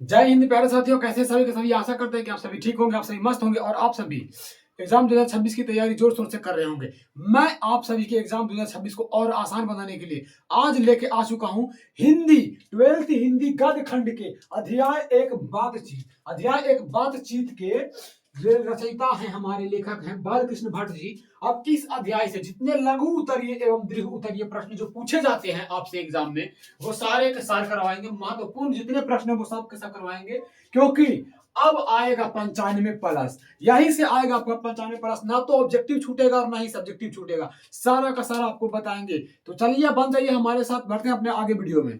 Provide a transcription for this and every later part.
जय हिंद प्यारे साथियों, कैसे सभी के सभी। आशा करते हैं कि आप सभी ठीक होंगे, आप सभी मस्त होंगे और आप सभी एग्जाम 2026 की तैयारी जोर शोर से कर रहे होंगे। मैं आप सभी के एग्जाम 2026 को और आसान बनाने के लिए आज लेके आ चुका हूं हिंदी 12th हिंदी गद्य खंड के अध्याय एक बातचीत के जो रचयिता हैं, हमारे लेखक हैं बालकृष्ण भट्ट जी। अब इस अध्याय से जितने लघु उत्तरीय एवं दीर्घ उत्तरीय प्रश्न जो पूछे जाते हैं आपसे एग्जाम में, वो सारे के सारे करवाएंगे। महत्वपूर्ण जितने प्रश्न है वो सब के सब करवाएंगे, क्योंकि अब आएगा 95+। यही से आएगा आपका 95+। ना तो ऑब्जेक्टिव छूटेगा और ना ही सब्जेक्टिव छूटेगा, सारा का सारा आपको बताएंगे। तो चलिए बन जाइए हमारे साथ, बढ़ते हैं अपने आगे वीडियो में।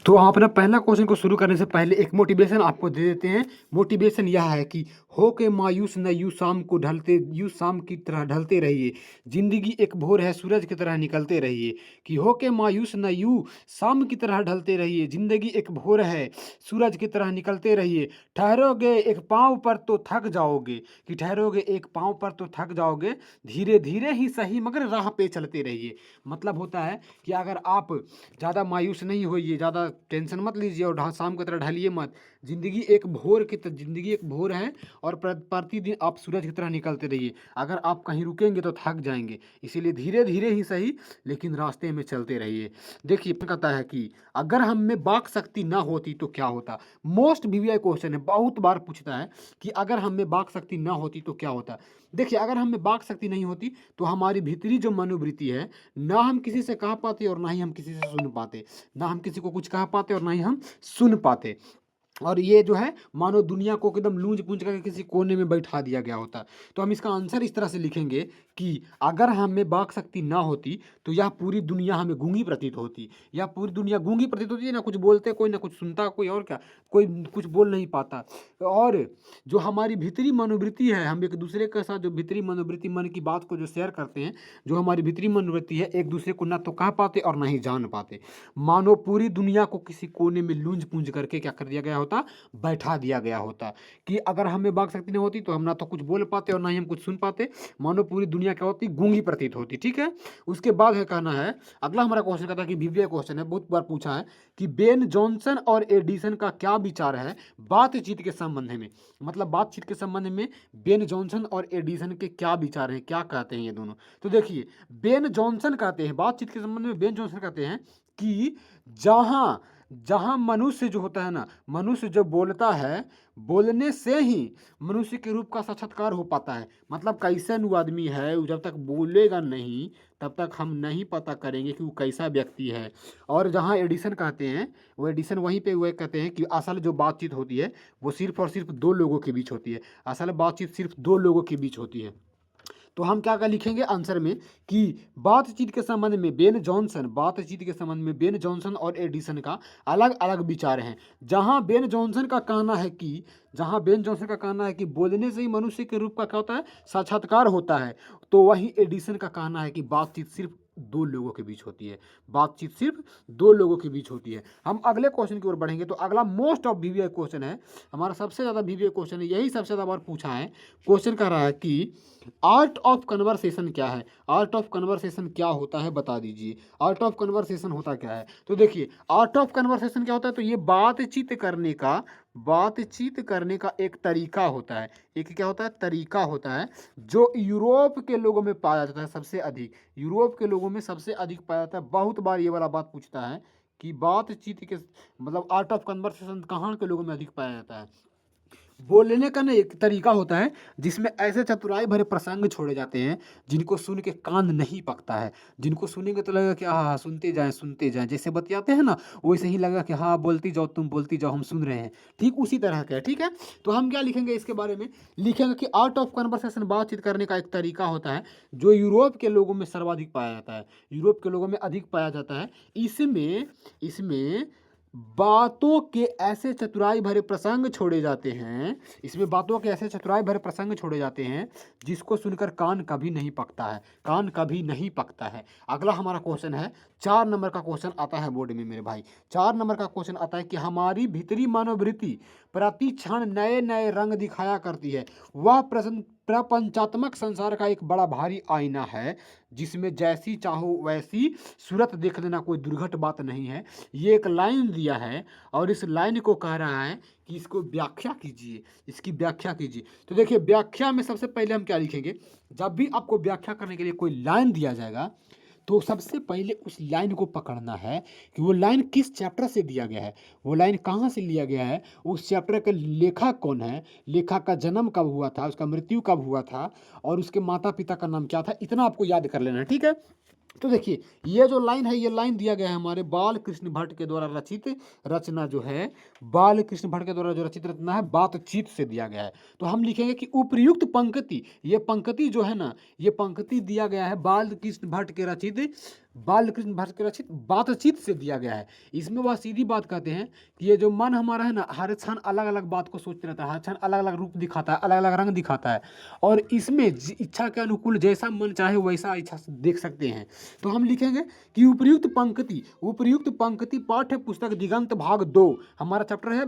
तो आप अपना पहला क्वेश्चन को शुरू करने से पहले एक मोटिवेशन आपको दे देते हैं। मोटिवेशन यह है कि हो के मायूस न यूं शाम को ढलते, यूं शाम की तरह ढलते रहिए, जिंदगी एक भोर है सूरज की तरह निकलते रहिए। कि हो के मायूस न यूं शाम की तरह ढलते रहिए, जिंदगी एक भोर है सूरज की तरह निकलते रहिए। ठहरोगे एक पाँव पर तो थक जाओगे, कि ठहरोगे एक पाँव पर तो थक जाओगे, धीरे धीरे ही सही मगर राह पे चलते रहिए। मतलब होता है कि अगर आप ज़्यादा मायूस नहीं होइए, ज़्यादा टेंशन मत लीजिए और शाम की तरह ढलिए मत। ज़िंदगी एक भोर है और प्रतिदिन आप सूरज की तरह निकलते रहिए। अगर आप कहीं रुकेंगे तो थक जाएंगे, इसीलिए धीरे धीरे ही सही लेकिन रास्ते में चलते रहिए। देखिए कहता है कि अगर हम में वाक शक्ति ना होती तो क्या होता। मोस्ट वीवीआई क्वेश्चन है, बहुत बार पूछता है कि अगर हम में वाक शक्ति ना होती तो क्या होता। देखिए अगर हम में वाक शक्ति नहीं होती तो हमारी भीतरी जो मनोवृत्ति है, ना हम किसी से कह पाते और ना ही हम किसी से सुन पाते। ना हम किसी को कुछ कह पाते और ना ही हम सुन पाते। और ये जो है मानो दुनिया को एकदम लूंज पूंज करके किसी कोने में बैठा दिया गया होता। तो हम इसका आंसर इस तरह से लिखेंगे कि अगर हम में वाक शक्ति ना होती तो यह पूरी दुनिया हमें गूंगी प्रतीत होती। यह पूरी दुनिया गूंगी प्रतीत होती है, ना कुछ बोलते कोई, ना कुछ सुनता कोई, और क्या कोई कुछ बोल नहीं पाता। और जो हमारी भीतरी मनोवृत्ति है, हम एक दूसरे के साथ जो भीतरी मनोवृत्ति, मन की बात को जो शेयर करते हैं, जो हमारी भीतरी मनोवृत्ति है, एक दूसरे को ना तो कह पाते और ना ही जान पाते। मानो पूरी दुनिया को किसी कोने में लूंज पूंज करके क्या कर दिया गया होता, बैठा दिया गया होता। कि अगर हमें वाक शक्ति नहीं होती तो हम ना तो कुछ बोल पाते और ना ही हम कुछ सुन पाते। मानो पूरी दुनिया क्या होती, गूंगी प्रतीत होती। ठीक है, उसके बाद है कहना है, अगला हमारा क्वेश्चन कहता है कि वीवीआई क्वेश्चन है, बहुत बार पूछा है कि बेन जॉनसन और एडिसन का क्या विचार है बातचीत के संबंध में। मतलब बातचीत के संबंध में बेन जॉनसन और एडिसन के क्या विचार हैं, क्या कहते हैं ये दोनों। तो देखिए बेन जॉनसन कहते हैं, बातचीत के संबंध में बेन जॉनसन कहते हैं कि जहाँ जहाँ मनुष्य जो होता है ना, मनुष्य जो बोलता है, बोलने से ही मनुष्य के रूप का साक्षात्कार हो पाता है। मतलब कैसन वो आदमी है, वो जब तक बोलेगा नहीं तब तक हम नहीं पता करेंगे कि वो कैसा व्यक्ति है। और जहाँ एडिसन कहते हैं, वो एडिसन वहीं पे वो कहते हैं कि असल जो बातचीत होती है वो सिर्फ और सिर्फ दो लोगों के बीच होती है। असल बातचीत सिर्फ दो लोगों के बीच होती है। तो हम क्या क्या लिखेंगे आंसर में कि बातचीत के संबंध में बेन जॉनसन और एडिसन का अलग अलग विचार हैं। जहां बेन जॉनसन का कहना है कि बोलने से ही मनुष्य के रूप का क्या होता है, साक्षात्कार होता है, तो वहीं एडिसन का कहना है कि बातचीत सिर्फ दो लोगों के बीच होती है। बातचीत सिर्फ दो लोगों के बीच होती है। हम अगले क्वेश्चन की ओर बढ़ेंगे। तो अगला मोस्ट ऑफ वीवीआई क्वेश्चन है, हमारा सबसे ज़्यादा वीवीआई क्वेश्चन है, यही सबसे ज़्यादा बार पूछा है। क्वेश्चन कह रहा है कि आर्ट ऑफ कन्वर्सेशन क्या है। आर्ट ऑफ कन्वर्सेशन क्या होता है बता दीजिए। आर्ट ऑफ कन्वर्सेशन होता क्या है। तो देखिए आर्ट ऑफ कन्वर्सेशन क्या होता है, तो ये बातचीत करने का एक तरीका होता है। एक क्या होता है, तरीका होता है, जो यूरोप के लोगों में पाया जाता है सबसे अधिक। यूरोप के लोगों में सबसे अधिक पाया जाता है। बहुत बार ये वाला बात पूछता है कि बातचीत के मतलब आर्ट ऑफ कन्वर्सेशन कहाँ के लोगों में अधिक पाया जाता है। बोलने का ना एक तरीका होता है जिसमें ऐसे चतुराई भरे प्रसंग छोड़े जाते हैं जिनको सुन के कान नहीं पकता है। जिनको सुनेंगे तो लगेगा कि हाँ सुनते जाएं, जैसे बतियाते हैं ना वैसे ही लगेगा कि हाँ बोलती जाओ, तुम बोलती जाओ, हम सुन रहे हैं। ठीक उसी तरह का है। ठीक है, तो हम क्या लिखेंगे इसके बारे में, लिखेंगे कि आर्ट ऑफ कन्वर्सेशन बातचीत करने का एक तरीका होता है जो यूरोप के लोगों में सर्वाधिक पाया जाता है। यूरोप के लोगों में अधिक पाया जाता है। इसमें बातों के ऐसे चतुराई भरे प्रसंग छोड़े जाते हैं। इसमें बातों के ऐसे चतुराई भरे प्रसंग छोड़े जाते हैं जिसको सुनकर कान कभी नहीं पकता है। कान कभी नहीं पकता है। अगला हमारा क्वेश्चन है, 4 नंबर का क्वेश्चन आता है बोर्ड में मेरे भाई। 4 नंबर का क्वेश्चन आता है कि हमारी भीतरी मनोवृत्ति प्रति क्षण नए नए रंग दिखाया करती है। वह प्रपंचात्मक संसार का एक बड़ा भारी आईना है, जिसमें जैसी चाहो वैसी सूरत देख लेना कोई दुर्घट बात नहीं है। ये एक लाइन दिया है और इस लाइन को कह रहा है कि इसको व्याख्या कीजिए, इसकी व्याख्या कीजिए। तो देखिए व्याख्या में सबसे पहले हम क्या लिखेंगे, जब भी आपको व्याख्या करने के लिए कोई लाइन दिया जाएगा तो सबसे पहले उस लाइन को पकड़ना है कि वो लाइन किस चैप्टर से दिया गया है, वो लाइन कहाँ से लिया गया है, उस चैप्टर का लेखक कौन है, लेखक का जन्म कब हुआ था, उसका मृत्यु कब हुआ था और उसके माता पिता का नाम क्या था, इतना आपको याद कर लेना है। ठीक है, तो देखिए ये जो लाइन है, ये लाइन दिया गया है हमारे बाल कृष्ण भट्ट के द्वारा रचित रचना जो है, बाल कृष्ण भट्ट के द्वारा जो रचित रचना है बातचीत से दिया गया है। तो हम लिखेंगे कि उपयुक्त पंक्ति, ये पंक्ति जो है ना, ये पंक्ति दिया गया है बाल कृष्ण भट्ट के रचित बातचीत से दिया गया है। इसमें वह सीधी बात कहते हैं कि ये जो मन हमारा है ना, हर क्षण अलग अलग बात को सोचते रहता है, हर क्षण अलग अलग रूप दिखाता है, अलग अलग रंग दिखाता है और इसमें इच्छा के अनुकूल जैसा मन चाहे वैसा इच्छा से देख सकते हैं। तो हम लिखेंगे कि उपयुक्त पंक्ति पाठ्य पुस्तक दिगंत भाग 2, हमारा चैप्टर है,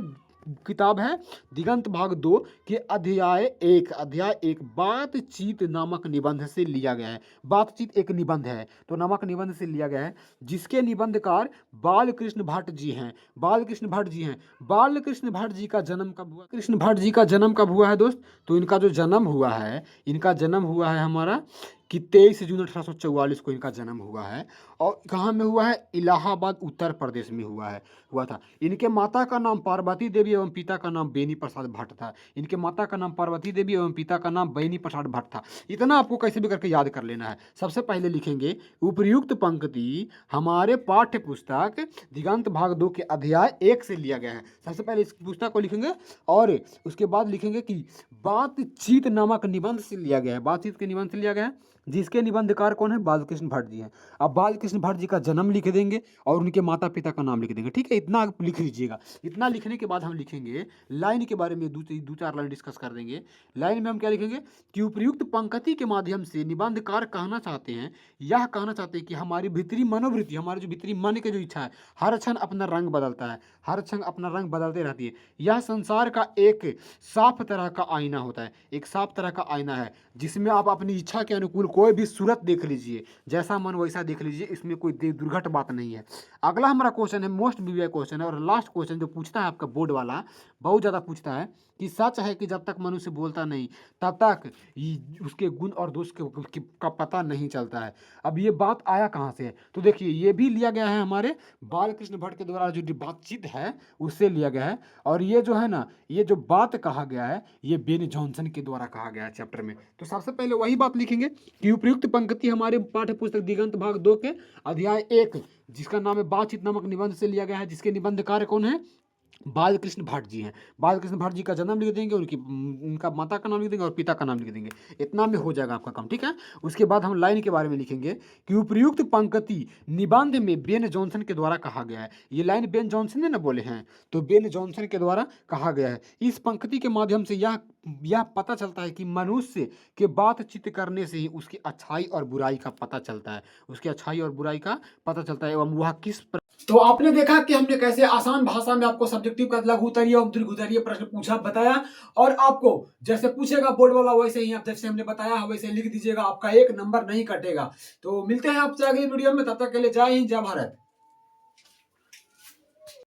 किताब है दिगंत भाग 2 के अध्याय 1 बातचीत नामक निबंध से लिया गया है। बातचीत एक निबंध है, तो नामक निबंध से लिया गया है, जिसके निबंधकार बालकृष्ण भट्ट जी हैं। बालकृष्ण भट्ट जी का जन्म कब हुआ, कृष्ण भट्ट जी का जन्म कब हुआ है दोस्त, तो इनका जन्म हुआ है हमारा कि 23 जून 1844 को इनका जन्म हुआ है। और कहाँ में हुआ है, इलाहाबाद उत्तर प्रदेश में हुआ था। इनके माता का नाम पार्वती देवी एवं पिता का नाम बेनी प्रसाद भट्ट था। इनके माता का नाम पार्वती देवी एवं पिता का नाम बेनी प्रसाद भट्ट था। इतना आपको कैसे भी करके याद कर लेना है। सबसे पहले लिखेंगे उपयुक्त पंक्ति हमारे पाठ्य पुस्तक दिगंत भाग 2 के अध्याय 1 से लिया गया है। सबसे पहले इस पुस्तक को लिखेंगे और उसके बाद लिखेंगे कि बातचीत नामक निबंध से लिया गया है। बातचीत के निबंध से लिया गया है, जिसके निबंधकार कौन है, बालकृष्ण भट्ट जी हैं। अब बालकृष्ण भट्ट जी का जन्म लिख देंगे और उनके माता पिता का नाम लिख देंगे। ठीक है, इतना आप लिख लीजिएगा। इतना लिखने के बाद हम लिखेंगे लाइन के बारे में, दो चार लाइन डिस्कस कर देंगे। लाइन में हम क्या लिखेंगे कि उपयुक्त पंक्ति के माध्यम से निबंधकार कहना चाहते हैं कि हमारी भीतरी मनोवृत्ति, हमारे जो भीतरी मन के जो इच्छा है, हर क्षण अपना रंग बदलता है, हर क्षण अपना रंग बदलते रहती है। यह संसार का एक साफ तरह का आईना होता है, एक साफ तरह का आईना है, जिसमें आप अपनी इच्छा के अनुकूल कोई भी सूरत देख लीजिए, जैसा मन वैसा देख लीजिए, इसमें कोई दुर्घट बात नहीं है। अगला हमारा क्वेश्चन है, मोस्ट वीवीआई क्वेश्चन है और लास्ट क्वेश्चन जो पूछता है आपका बोर्ड वाला, बहुत ज़्यादा पूछता है कि सच है कि जब तक मनुष्य बोलता नहीं तब तक उसके गुण और दोष का पता नहीं चलता है। अब ये बात आया कहाँ से है, तो देखिए ये भी लिया गया है हमारे बालकृष्ण भट्ट के द्वारा जो बातचीत है उससे लिया गया है। और ये जो है ना, ये जो बात कहा गया है ये बेन जॉनसन के द्वारा कहा गया है चैप्टर में। तो सबसे पहले वही बात लिखेंगे कि उपयुक्त पंक्ति हमारे पाठ्य पुस्तक दिगंत भाग 2 के अध्याय 1 जिसका नाम है बातचीत नामक निबंध से लिया गया है, जिसके निबंधकार कौन है, बालकृष्ण भट्ट जी हैं। बालकृष्ण भट्ट जी का जन्म लिख देंगे, उनका माता का नाम लिख देंगे और पिता का नाम लिख देंगे। इतना में हो जाएगा आपका काम। ठीक है, उसके बाद हम लाइन के बारे में लिखेंगे कि उपयुक्त पंक्ति निबंध में बेन जॉनसन के द्वारा कहा गया है। ये लाइन बेन जॉनसन ने ना बोले हैं, तो बेन जॉनसन के द्वारा कहा गया है। इस पंक्ति के माध्यम से यह पता चलता है कि मनुष्य के बातचीत करने से ही उसकी अच्छाई और बुराई का पता चलता है, उसकी अच्छाई और बुराई का पता चलता है एवं वह किस। तो आपने देखा कि हमने कैसे आसान भाषा में आपको सब्जेक्टिव का लघु उत्तरीय और दीर्घ उत्तरीय प्रश्न पूछा, बताया, और आपको जैसे पूछेगा बोर्ड वाला वैसे ही आप जैसे हमने बताया वैसे लिख दीजिएगा, आपका एक नंबर नहीं कटेगा। तो मिलते हैं आपसे अगली वीडियो में, तब तक के लिए जय हिंद जय भारत।